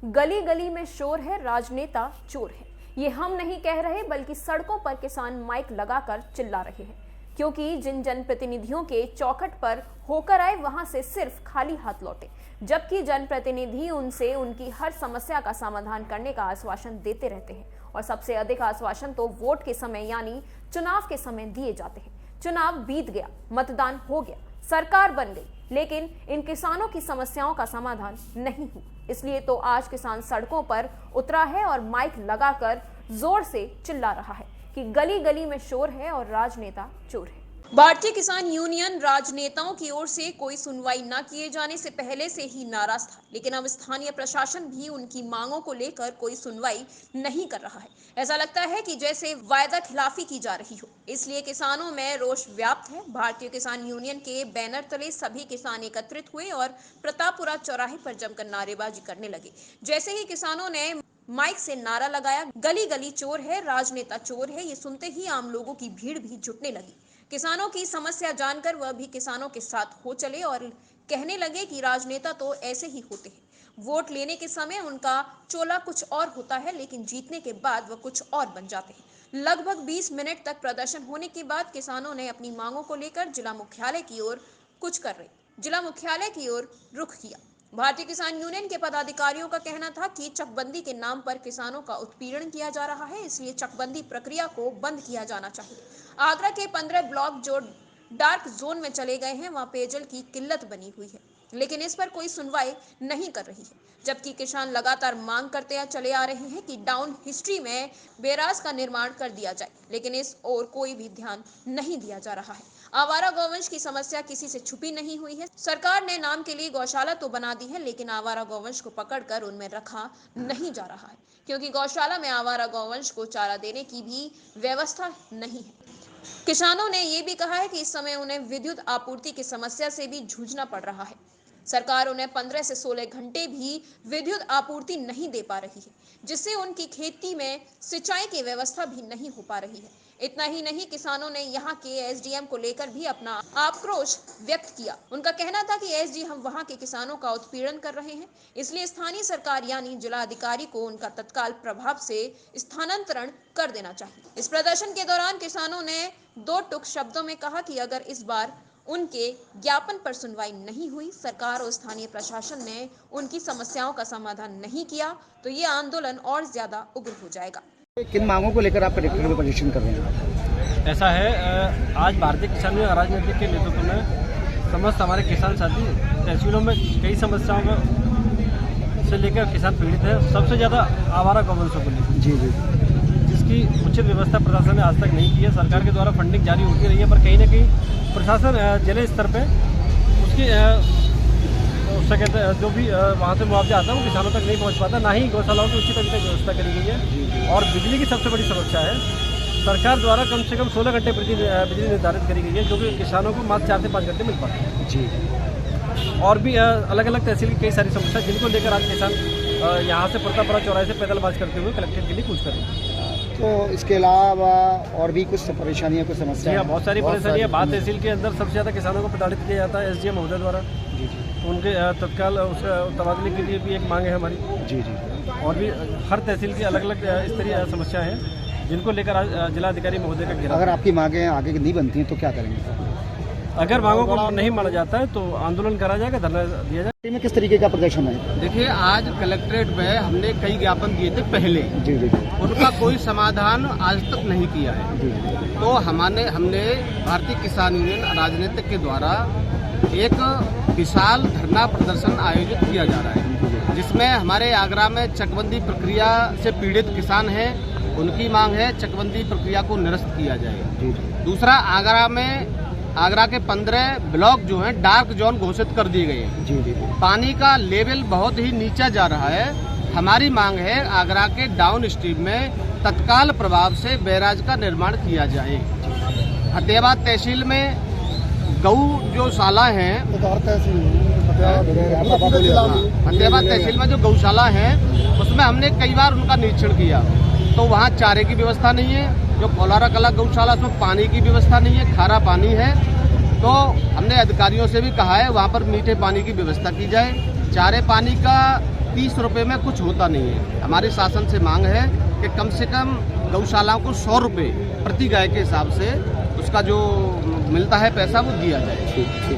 गली गली में शोर है, राजनेता चोर है। ये हम नहीं कह रहे, बल्कि सड़कों पर किसान माइक लगाकर चिल्ला रहे हैं, क्योंकि जिन जनप्रतिनिधियों के चौखट पर होकर आए वहां से सिर्फ खाली हाथ लौटे, जबकि जनप्रतिनिधि उनसे उनकी हर समस्या का समाधान करने का आश्वासन देते रहते हैं। और सबसे अधिक आश्वासन तो वोट के समय यानी चुनाव के समय दिए जाते हैं। चुनाव बीत गया, मतदान हो गया, सरकार बन गई, लेकिन इन किसानों की समस्याओं का समाधान नहीं हुआ। इसलिए तो आज किसान सड़कों पर उतरा है और माइक लगाकर जोर से चिल्ला रहा है कि गली गली में शोर है और राजनेता चोर है। भारतीय किसान यूनियन राजनेताओं की ओर से कोई सुनवाई न किए जाने से पहले से ही नाराज था, लेकिन अब स्थानीय प्रशासन भी उनकी मांगों को लेकर कोई सुनवाई नहीं कर रहा है। ऐसा लगता है कि जैसे वायदा खिलाफी की जा रही हो। इसलिए किसानों में रोष व्याप्त है। भारतीय किसान यूनियन के बैनर तले सभी किसान एकत्रित हुए और प्रतापपुरा चौराहे पर जमकर नारेबाजी करने लगे। जैसे ही किसानों ने माइक से नारा लगाया, गली गली चोर है, राजनेता चोर है, ये सुनते ही आम लोगों की भीड़ भी जुटने लगी। किसानों की समस्या जानकर वह भी किसानों के साथ हो चले और कहने लगे कि राजनेता तो ऐसे ही होते हैं। वोट लेने के समय उनका चोला कुछ और होता है, लेकिन जीतने के बाद वह कुछ और बन जाते हैं। लगभग 20 मिनट तक प्रदर्शन होने के बाद किसानों ने अपनी मांगों को लेकर जिला मुख्यालय की ओर रुख किया। भारतीय किसान यूनियन के पदाधिकारियों का कहना था कि चकबंदी के नाम पर किसानों का उत्पीड़न किया जा रहा है, इसलिए चकबंदी प्रक्रिया को बंद किया जाना चाहिए। आगरा के 15 ब्लॉक जो डार्क जोन में चले गए हैं, वहां पेयजल की किल्लत बनी हुई है, लेकिन इस पर कोई सुनवाई नहीं कर रही है। जबकि किसान लगातार मांग करते चले आ रहे हैं कि डाउन हिस्ट्री में बैराज का निर्माण कर दिया जाए, लेकिन इस ओर कोई भी ध्यान नहीं दिया जा रहा है। आवारा गौवंश की समस्या किसी से छुपी नहीं हुई है। सरकार ने नाम के लिए गौशाला तो बना दी है, लेकिन आवारा गौवंश को पकड़कर उनमें रखा नहीं जा रहा है, क्योंकि गौशाला में आवारा गौवंश को चारा देने की भी व्यवस्था नहीं है। किसानों ने यह भी कहा है कि इस समय उन्हें विद्युत आपूर्ति की समस्या से भी जूझना पड़ रहा है। सरकार उन्हें 15 से 16 घंटे भी विद्युत आपूर्ति नहीं दे पा रही है, जिससे उनकी खेती में सिंचाई की व्यवस्था भी नहीं हो पा रही है। इतना ही नहीं, किसानों ने यहाँ के एसडीएम को लेकर भी अपना आक्रोश व्यक्त किया। उनका कहना था कि एसडी हम वहाँ के किसानों का उत्पीड़न कर रहे हैं, इसलिए स्थानीय सरकार यानी जिला अधिकारी को उनका तत्काल प्रभाव से स्थानांतरण कर देना चाहिए। इस प्रदर्शन के दौरान किसानों ने 2 टुक शब्दों में कहा कि अगर इस बार उनके ज्ञापन पर सुनवाई नहीं हुई, सरकार और स्थानीय प्रशासन ने उनकी समस्याओं का समाधान नहीं किया, तो ये आंदोलन और ज्यादा उग्र हो जाएगा। किन मांगों को लेकर आप कलेक्टर में प्रदर्शन कर रहे हैं? ऐसा है, आज भारतीय किसान यूनियन राजनीति के नेतृत्व में समस्त हमारे किसान साथी तहसीलों में कई समस्याओं से लेकर किसान पीड़ित है। सबसे ज़्यादा आवारा गौवंशों को लेकर जी, जिसकी उचित व्यवस्था प्रशासन ने आज तक नहीं की है। सरकार के द्वारा फंडिंग जारी होती रही है, पर कहीं ना कहीं प्रशासन जिले स्तर पे उसकी उससे कहते जो भी वहाँ से मुआवजा आता है वो किसानों तक नहीं पहुँच पाता, ना ही गौशालाओं की उचित अभी तक व्यवस्था करी गई है। और बिजली की सबसे बड़ी समस्या है, सरकार द्वारा कम से कम 16 घंटे बिजली निर्धारित करी गई है, जो कि किसानों को मात्र 4 से 5 घंटे मिल पाते हैं जी। और भी अलग अलग तहसील की कई सारी समस्या, जिनको लेकर आज किसान यहाँ से प्रतापपुरा चौराहे से पैदल मार्च करते हुए कलेक्ट्रेट के लिए कूच करें। तो इसके अलावा और भी कुछ परेशानियाँ, कुछ समस्या? बहुत सारी परेशानियाँ। बात तहसील के अंदर सबसे ज़्यादा किसानों को प्रताड़ित किया जाता है एसडीएम महोदय द्वारा। जी, उनके तत्काल उसका तबादले के लिए भी एक मांग है हमारी। जी। और भी हर तहसील की अलग अलग स्तरीय समस्याएं हैं, जिनको लेकर आज जिलाधिकारी महोदय का घेराव। अगर आपकी मांगें आगे नहीं बनती हैं तो क्या करेंगे? अगर मांगों को नहीं माना जाता है तो आंदोलन करा जाएगा, धरना दिया जाएगा। में किस तरीके का प्रदर्शन है? देखिए, आज कलेक्ट्रेट में हमने कई ज्ञापन दिए थे पहले। जी। उनका कोई समाधान आज तक नहीं किया है। जी। तो हमने भारतीय किसान यूनियन राजनीतिक के द्वारा एक विशाल धरना प्रदर्शन आयोजित किया जा रहा है, जिसमें हमारे आगरा में चकबंदी प्रक्रिया से पीड़ित किसान हैं, उनकी मांग है चकबंदी प्रक्रिया को निरस्त किया जाए। दूसरा, आगरा के 15 ब्लॉक जो हैं डार्क जोन घोषित कर दिए गए हैं। जी। पानी का लेवल बहुत ही नीचा जा रहा है। हमारी मांग है आगरा के डाउन स्ट्रीम में तत्काल प्रभाव से बैराज का निर्माण किया जाए। फतेहाबाद तहसील में गौशाला है, फतेहाबाद तहसील में जो गौशाला है उसमें हमने कई बार उनका निरीक्षण किया, तो वहाँ चारे की व्यवस्था नहीं है। जो कोलारा कला गौशाला उसमें पानी की व्यवस्था नहीं है, खारा पानी है। तो हमने अधिकारियों से भी कहा है वहाँ पर मीठे पानी की व्यवस्था की जाए। चारे पानी का 30 रुपये में कुछ होता नहीं है। हमारी शासन से मांग है कि कम से कम गौशालाओं को 100 रुपये प्रति गाय के हिसाब से उसका जो मिलता है पैसा वो दिया जाए। ठीक।